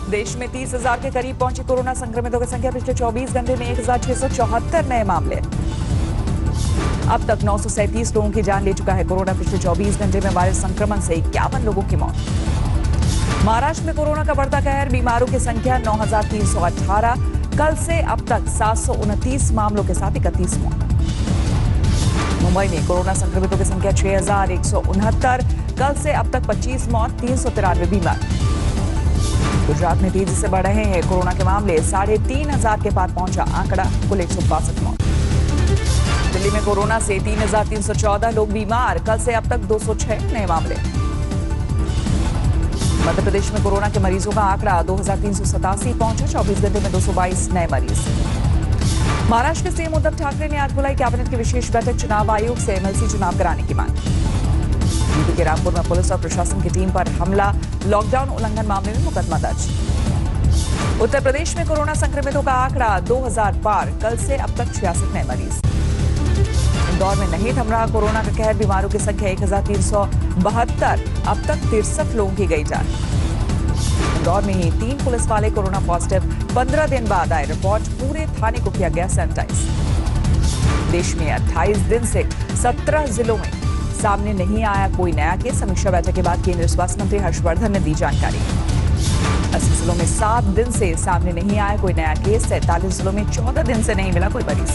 देश में 30,000 के करीब पहुंची कोरोना संक्रमितों की संख्या। पिछले 24 घंटे में 1,674 नए मामले। अब तक 937 लोगों की जान ले चुका है कोरोना। पिछले 24 घंटे में वायरस संक्रमण से 51 लोगों की मौत। महाराष्ट्र में कोरोना का बढ़ता कहर। बीमारों की संख्या 9,318। कल से अब तक 729 मामलों के साथ 31 मौत। मुंबई में कोरोना संक्रमितों की संख्या 6,169। कल से अब तक 25 मौत, 393 बीमार। गुजरात में तेजी से बढ़ रहे हैं कोरोना के मामले। 3,500 के पार पहुंचा आंकड़ा। कुल 162 मौत। दिल्ली में कोरोना से 3,314 लोग बीमार। कल से अब तक 206 नए मामले। मध्य प्रदेश में कोरोना के मरीजों का आंकड़ा 2,387 पहुंचा। 24 घंटे में 222 नए मरीज। महाराष्ट्र के सीएम उद्धव ठाकरे ने आज बुलाई कैबिनेट की विशेष बैठक। चुनाव आयोग से एमएलसी चुनाव कराने की मांग। यूपी के रामपुर में पुलिस और प्रशासन की टीम पर हमला। लॉकडाउन उल्लंघन मामले में मुकदमा दर्ज। उत्तर प्रदेश में कोरोना संक्रमितों का आंकड़ा 2,000 पार। कल से अब तक 66 नए मरीज। इंदौर में नहीं थम रहा कोरोना का कहर। बीमारों की संख्या 1,372। अब तक 63 लोगों की गई जान। इंदौर में ही 3 पुलिस वाले कोरोना पॉजिटिव। 15 दिन बाद आए रिपोर्ट। पूरे थाने को किया गया सैनिटाइज। देश में 28 दिन से 17 जिलों में सामने नहीं आया कोई नया केस। समीक्षा बैठक के बाद केंद्रीय स्वास्थ्य मंत्री हर्षवर्धन ने दी जानकारी। 80 जिलों में 7 दिन से सामने नहीं आया कोई नया केस। 43 जिलों में 14 दिन से नहीं मिला कोई मरीज।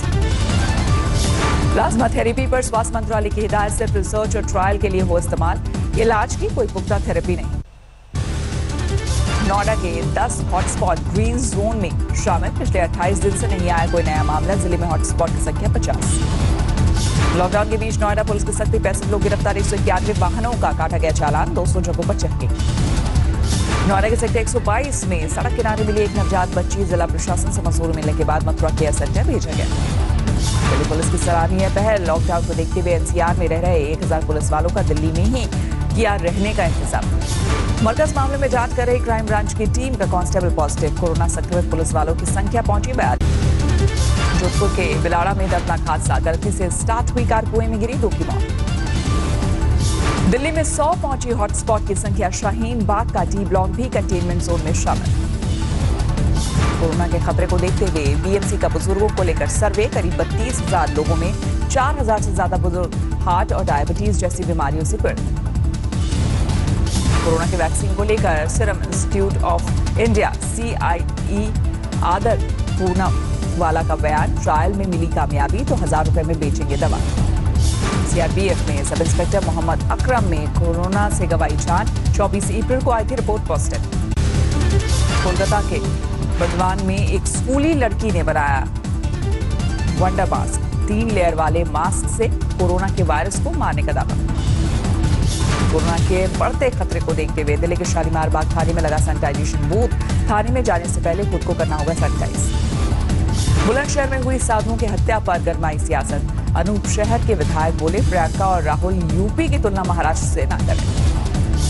प्लाज्मा थेरेपी पर स्वास्थ्य मंत्रालय की हिदायत। सिर्फ रिसर्च और ट्रायल के लिए हो इस्तेमाल। इलाज की कोई पुख्ता थेरेपी नहीं। नोएडा के 10 हॉटस्पॉट ग्रीन जोन में शामिल। पिछले 28 दिन से नहीं आया कोई नया मामला। जिले में हॉटस्पॉट की संख्या 50। लॉकडाउन के बीच नोएडा पुलिस की सख्ती। 65 लोग गिरफ्तार। 191 वाहनों का काटा गया चालान। 200 जगहों पर चेकिंग। नोएडा के सेक्टर 122 में सड़क किनारे मिली एक नवजात बच्ची। जिला प्रशासन से मंजूरी मिलने के बाद मथुरा केयर सेंटर भेजा गया। दिल्ली पुलिस की सराहनीय पहल। लॉकडाउन को देखते हुए एनसीआर में रह रहे 1,000 पुलिस वालों का दिल्ली में ही किया रहने का इंतजाम। मरकज मामले में जांच कर रही क्राइम ब्रांच की टीम का कांस्टेबल पॉजिटिव। कोरोना संक्रमित पुलिस वालों की संख्या पहुंची 42। जोधपुर के बिलाड़ा में दर्दनाक हादसा। गलती से स्टार्ट हुई कार कुएं में गिरी। 2 की मौत। दिल्ली में 100 पहुंची हॉटस्पॉट की संख्या। शाहीन बाग का डी ब्लॉक भी कंटेनमेंट जोन में शामिल। कोरोना के खतरे को देखते हुए बीएमसी का बुजुर्गों को लेकर सर्वे। करीब 32,000 लोगों में 4,000 से ज्यादा बुजुर्ग हार्ट और डायबिटीज जैसी बीमारियों से पीड़ित। कोरोना के वैक्सीन को लेकर serum institute of India CIE आदर पूनावाला का बयान। ट्रायल में मिली कामयाबी तो 1,000 रुपए में बेचेंगे दवा। CRPF में सब इंस्पेक्टर मोहम्मद अकरम में कोरोना से गंवाई जान। 24 अप्रैल को आई थी रिपोर्ट पॉजिटिव। कोलकाता के बर्दवान में एक स्कूली लड़की ने बनाया वंडर मास्क। 3 लेयर वाले मास्क से कोरोना के वायरस को मारने का दावा। कोरोना के बढ़ते खतरे को देखते हुए दिल्ली के शालीमार बाग थाने में लगा सैनिटाइजेशन बूथ। थाने में जाने से पहले खुद को करना होगा सैनिटाइज। बुलंदशहर में हुई साधुओं की हत्या पर गरमाई सियासत। अनूप शहर के विधायक बोले प्रियंका और राहुल यूपी की तुलना महाराष्ट्र से न करें।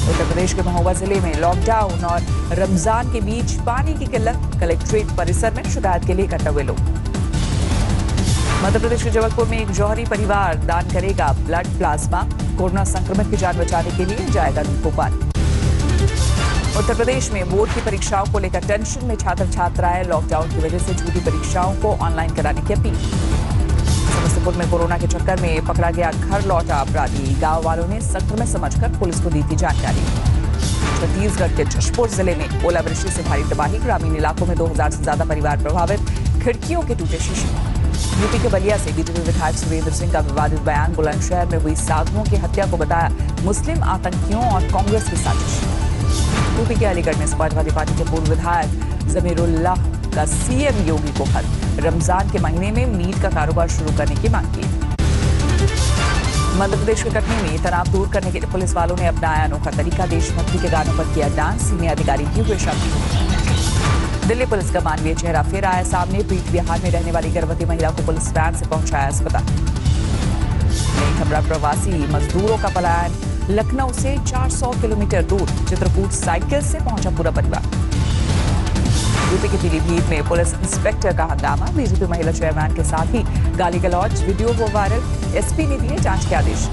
उत्तर प्रदेश के महोबा जिले में लॉकडाउन और रमजान के बीच पानी की किल्लत। कलेक्ट्रेट परिसर में शिकायत के लिए इकट्ठा हुए लोग। मध्य प्रदेश के जबलपुर में एक जौहरी परिवार दान करेगा ब्लड प्लाज्मा। कोरोना संक्रमित की जान बचाने के लिए जाएगा भोपाल। उत्तर प्रदेश में बोर्ड की परीक्षाओं को लेकर टेंशन में छात्र छात्राएं। लॉकडाउन की वजह से छूटी परीक्षाओं को ऑनलाइन कराने की अपील। समस्तीपुर में कोरोना के चक्कर में पकड़ा गया घर लौटा अपराधी। गांव वालों ने संक्रमित समझकर पुलिस को दी थी जानकारी। छत्तीसगढ़ के जशपुर जिले में ओलावृष्टि से भारी तबाही। ग्रामीण इलाकों में 2,000 से ज्यादा परिवार प्रभावित। खिड़कियों के टूटे शीशे। यूपी के बलिया से बीजेपी विधायक सुरेंद्र सिंह का विवादित बयान। बुलंदशहर में हुई साधुओं की हत्या को बताया मुस्लिम आतंकियों और कांग्रेस की साजिश। यूपी के अलीगढ़ में समाजवादी पार्टी के पूर्व विधायक जमीरुल्लाह का सीएम योगी को खत। रमजान के महीने में मीट का कारोबार शुरू करने की मांग की। मध्य प्रदेश के कटनी में तनाव दूर करने के लिए पुलिस वालों ने अपनाया अनोखा तरीका। देशभक्ति के गानों पर किया डांस। सीनियर अधिकारी भी हुए शामिल। दिल्ली पुलिस का मानवीय चेहरा फिर आया सामने। पीठ बिहार में रहने वाली गर्भवती महिला को पुलिस वैन से पहुंचाया अस्पताल। नई खबरा प्रवासी मजदूरों का पलायन। लखनऊ से 400 किलोमीटर दूर चित्रकूट साइकिल से पहुंचा पूरा परिवार। यूपी के पीलीभीत में पुलिस इंस्पेक्टर का हंगामा। बीजेपी महिला चेयरमैन के साथ ही गाली गलौज। वीडियो को वायरल। एसपी ने दिए जांच के आदेश।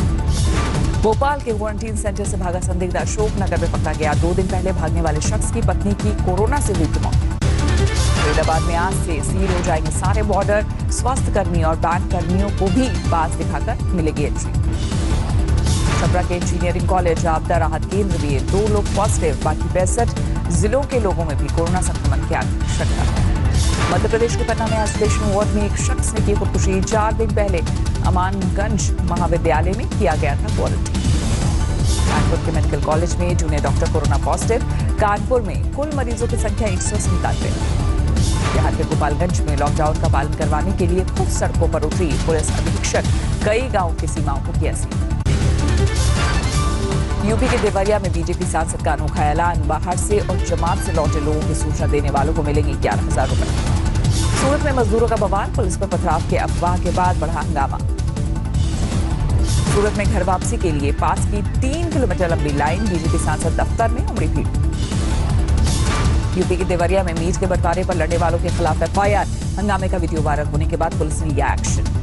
भोपाल के क्वारंटीन सेंटर से भागा संदिग्ध अशोक नगर में पकड़ा गया। 2 दिन पहले भागने वाले शख्स की पत्नी की कोरोना से हुई मौत। फरीदाबाद में आज से सील हो जाएंगे सारे बॉर्डर। स्वास्थ्य कर्मी और बैंक कर्मियों को भी पास दिखाकर मिलेगी एंट्री। छपरा के इंजीनियरिंग कॉलेज आपदा राहत केंद्र में 2 लोग पॉजिटिव, बाकी 65 जिलों के लोगों में भी कोरोना संक्रमण की आशंका है। मध्य प्रदेश के पन्ना में आइसोलेशन वार्ड में एक शख्स ने की खुदकुशी। 4 दिन पहले अमानगंज महाविद्यालय में किया गया था क्वारंटीन। कानपुर के मेडिकल कॉलेज में junior doctor corona positive. Kanpur में कुल मरीजों की संख्या 197। बिहार के गोपालगंज में लॉकडाउन का पालन करवाने के लिए खुद सड़कों पर उतरी पुलिस अधीक्षक। कई गांवों की सीमाओं को किया सील। यूपी के देवरिया में बीजेपी सांसद का अनोखा ऐलान। बाहर से और जमात से लौटे लोगों की सूचना देने वालों को मिलेंगे 11,000 रुपए। सूरत में मजदूरों का बवाल। पुलिस पर पथराव के अफवाह के बाद बढ़ा हंगामा। सूरत में घर वापसी के लिए पास की 3 किलोमीटर लंबी लाइन। बीजेपी सांसद दफ्तर में उमड़ी भीड़। यूपी के देवरिया में मीट के बंटवारे पर लड़ने वालों के खिलाफ एफआईआर। हंगामे का वीडियो वायरल होने के बाद पुलिस ने लिया एक्शन।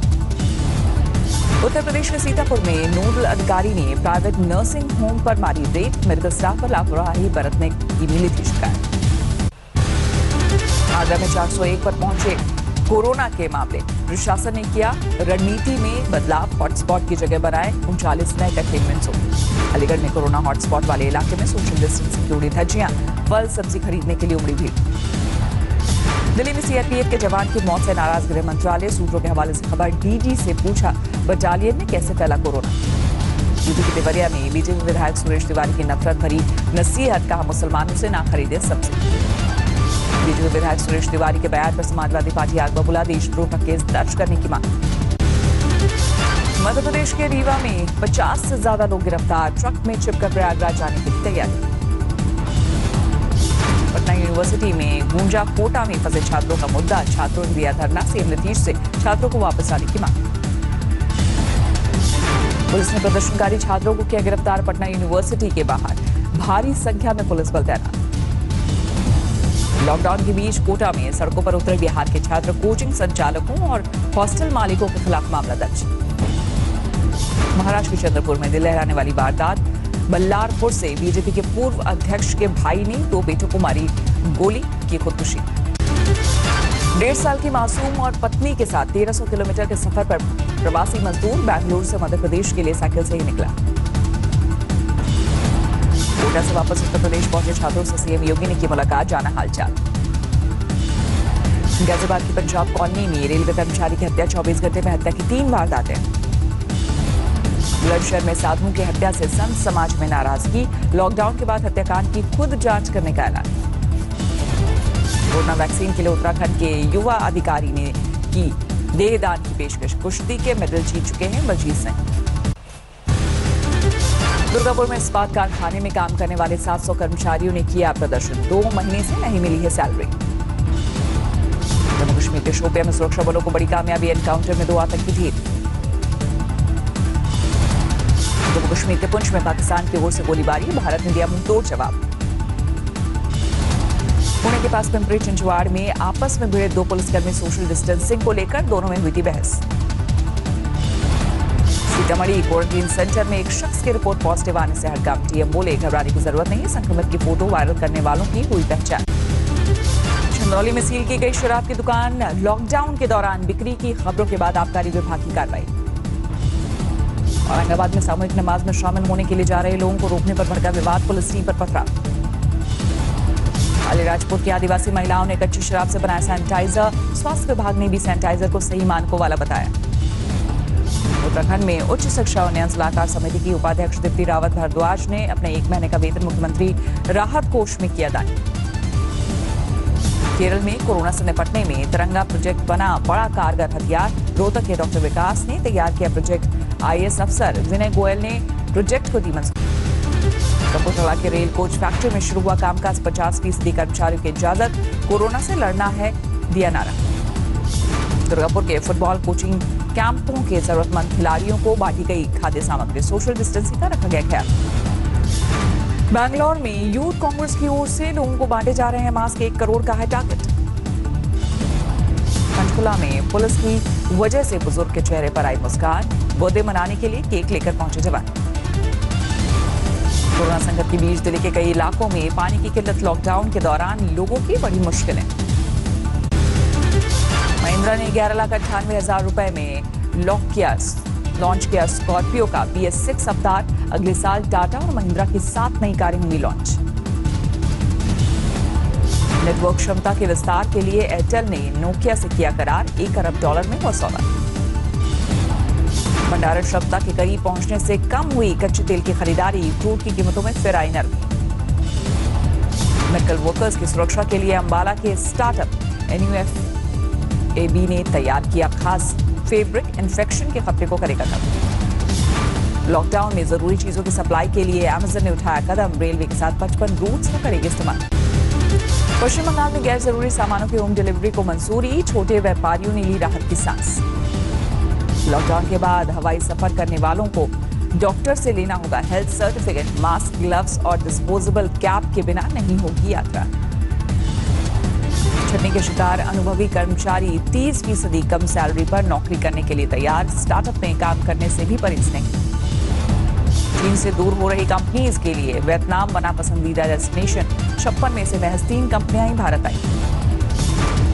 उत्तर प्रदेश के सीतापुर में नोडल अधिकारी ने प्राइवेट नर्सिंग होम पर मारी रेड। मेडिकल स्टाफ पर लापरवाही बरतने की मिली थी शिकायत। आगरा में 401 पर पहुंचे कोरोना के मामले। प्रशासन ने किया रणनीति में बदलाव। हॉटस्पॉट की जगह बनाए 39 नए कंटेनमेंट जोन। अलीगढ़ में कोरोना हॉटस्पॉट वाले इलाके में सोशल डिस्टेंसिंग की उड़ी धज्जियां। फल सब्जी खरीदने के लिए उमड़ी भीड़। दिल्ली में सीआरपीएफ के जवान की मौत से नाराज गृह मंत्रालय। सूत्रों के हवाले से खबर। डीजी से पूछा बटालियन में कैसे फैला कोरोना। यूपी के देवरिया में बीजेपी विधायक सुरेश तिवारी की नफरत भरी नसीहत। कहा मुसलमानों से ना खरीदे सब्जी। बीजेपी विधायक सुरेश तिवारी के बयान पर समाजवादी पार्टी आगवा बुला देशद्रोह का केस दर्ज करने की मांग। मध्य प्रदेश के रीवा में 50 से ज्यादा लोग गिरफ्तार। ट्रक में चिपकर प्रयागराज जाने की तैयारी। पटना यूनिवर्सिटी में गूंजा कोटा में फंसे छात्रों का मुद्दा। छात्रों ने दिया धरना। सीएम नीतीश से छात्रों को वापस आने की मांग। पुलिस ने प्रदर्शनकारी छात्रों को किया गिरफ्तार। पटना यूनिवर्सिटी के बाहर भारी संख्या में पुलिस बल तैनात। लॉकडाउन के बीच कोटा में सड़कों पर उतरे बिहार के छात्र। कोचिंग संचालकों और हॉस्टल मालिकों के खिलाफ मामला दर्ज। महाराष्ट्र के चंद्रपुर में दिल लहराने वाली वारदात। बल्लारपुर से बीजेपी के पूर्व अध्यक्ष के भाई ने 2 बेटों को मारी गोली, की खुदकुशी। 1.5 साल की मासूम और पत्नी के साथ 1300 किलोमीटर के सफर पर प्रवासी मजदूर बेंगलुरु से मध्य प्रदेश के लिए साइकिल से ही निकला। कोटा से वापस उत्तर प्रदेश पहुंचे छात्रों से सीएम योगी ने की मुलाकात। जाना हालचाल। गाजियाबाद की पंजाब कॉलोनी में रेलवे कर्मचारी की हत्या। 24 घंटे में हत्या की 3 वारदातें। बुलंदशहर में साधुओं की हत्या से संत समाज में नाराजगी। लॉकडाउन के बाद हत्याकांड की खुद जांच करने का ऐलान। कोरोना वैक्सीन के लिए उत्तराखंड के युवा अधिकारी ने की देहदान की पेशकश। कुश्ती के मेडल जीत चुके हैं बलजीत सिंह। दुर्गापुर में इस्पात कारखाने में काम करने वाले 700 कर्मचारियों ने किया प्रदर्शन। 2 महीने से नहीं मिली है सैलरी। जम्मू कश्मीर के शोपियां में सुरक्षा बलों को बड़ी कामयाबी। एनकाउंटर में 2 आतंकी ढेर। जम्मू कश्मीर के पुंछ में पाकिस्तान की ओर से गोलीबारी। भारत ने दिया मुंहतोड़ जवाब। पुणे के पास पिंपरी चिंचवाड़ में आपस में भिड़े 2 पुलिसकर्मी। सोशल डिस्टेंसिंग को लेकर दोनों में हुई थी बहस। सीतामढ़ी क्वारंटीन सेंटर में एक शख्स की रिपोर्ट पॉजिटिव आने से हड़कंप। डीएम बोले घबराने की जरूरत नहीं। संक्रमित की फोटो वायरल करने वालों की हुई पहचान। चंदौली में सील की गई शराब की दुकान। लॉकडाउन के दौरान बिक्री की खबरों के बाद आबकारी विभाग की कार्रवाई। औरंगाबाद में सामूहिक नमाज में शामिल होने के लिए जा रहे लोगों को रोकने पर भड़का विवाद। पुलिस टीम पर पथराव। अलीराजपुर की आदिवासी महिलाओं ने कच्ची शराब से बनाया सैनिटाइजर। स्वास्थ्य विभाग ने भी सैनिटाइजर को सही मानकों वाला बताया। उत्तराखंड में उच्च शिक्षा उन्नयन सलाहकार समिति की उपाध्यक्ष दीप्ति रावत भारद्वाज ने अपने 1 महीने का वेतन मुख्यमंत्री राहत कोष में किया दान। केरल में कोरोना से निपटने में तिरंगा प्रोजेक्ट बना बड़ा कारगर हथियार। रोहतक के डॉक्टर विकास ने तैयार किया प्रोजेक्ट। आईएएस अफसर विनय गोयल ने प्रोजेक्ट को दी मंजूरी। कपूरथला के रेल कोच फैक्ट्री में शुरू हुआ कामकाज। 50% कर्मचारियों की इजाजत। कोरोना से लड़ना है, दिया नारा। दुर्गापुर के फुटबॉल कोचिंग कैंपों के जरूरतमंद खिलाड़ियों को बांटी गई खाद्य सामग्री। सोशल डिस्टेंसिंग का रखा गया ख्याल। बैंगलोर में यूथ कांग्रेस की ओर से लोगों को बांटे जा रहे हैं मास्क। 1 करोड़ का है टारगेट। पंचकुला में पुलिस की वजह से बुजुर्ग के चेहरे पर आई मुस्कान। बर्थडे मनाने के लिए केक लेकर पहुंचे जवान। कोरोना संकट के बीच दिल्ली के कई इलाकों में पानी की किल्लत, लॉकडाउन के दौरान लोगों की बड़ी मुश्किलें। महिंद्रा ने 11,98,000 रुपए में लॉन्च किया स्कॉर्पियो का BS6 अवतार। अगले साल टाटा और महिंद्रा की 7 नई कारें होंगी लॉन्च। नेटवर्क क्षमता के विस्तार के लिए एयरटेल ने नोकिया से किया करार, $1 अरब में हुआ सौदा। भंडारण क्षमता के करीब पहुंचने से कम हुई कच्चे तेल की खरीदारी, क्रूड की कीमतों में फिर आई नरमी। मेडिकल वर्कर्स की सुरक्षा के लिए अंबाला के स्टार्टअप NUFAB ने तैयार किया खास फैब्रिक, इन्फेक्शन के खतरे को करेगा कम। लॉकडाउन में जरूरी चीजों की सप्लाई के लिए अमेजन ने उठाया कदम, रेलवे के साथ 55 रूट्स में करेगी इस्तेमाल। पश्चिम बंगाल में गैर जरूरी सामानों की होम डिलीवरी को मंजूरी, छोटे व्यापारियों ने ली राहत की सांस। लॉकडाउन के बाद हवाई सफर करने वालों को डॉक्टर से लेना होगा हेल्थ सर्टिफिकेट, मास्क, ग्लव्स और डिस्पोजेबल कैप के बिना नहीं होगी यात्रा। छटनी के शिकार अनुभवी कर्मचारी 30% कम सैलरी पर नौकरी करने के लिए तैयार, स्टार्टअप में काम करने से भी परहेज नहीं। चीन से दूर हो रही कंपनीज के लिए वियतनाम बना पसंदीदा डेस्टिनेशन, 56 में से महज 3 कंपनियां ही भारत आई।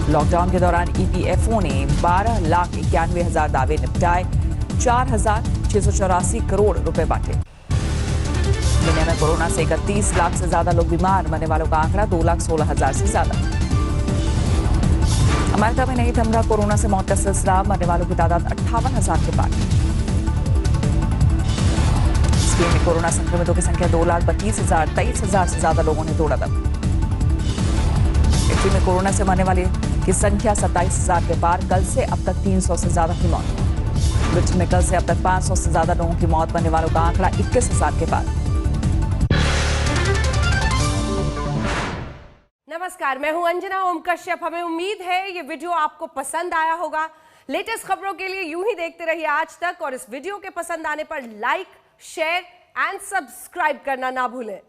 लॉकडाउन के दौरान EPFO ने 12,91,000 दावे निपटाए, 4,684 करोड़ रुपए बांटे। दुनिया में कोरोना से 31 लाख से ज्यादा लोग बीमार, मरने वालों का आंकड़ा 2,16,000 से ज्यादा। अमेरिका में नहीं थम रहा कोरोना से मौत का सिलसिला, मरने वालों की तादाद 58,000 के पार। स्पेन में कोरोना संक्रमितों की संख्या 2,32,000, 23,000 से ज्यादा लोगों ने तोड़ा दम। इटली में कोरोना से मरने वाले की संख्या 27,000 के पार, कल से अब तक 300 से ज्यादा की मौत। ब्रिटेन में कल से अब तक 500 से ज्यादा लोगों की मौत, मरने वालों का आंकड़ा 21,000 के पार। नमस्कार, मैं हूं अंजना ओम कश्यप। हमें उम्मीद है ये वीडियो आपको पसंद आया होगा। लेटेस्ट खबरों के लिए यूं ही देखते रहिए आज तक, और इस वीडियो के पसंद आने पर लाइक, शेयर एंड सब्सक्राइब करना ना भूलें।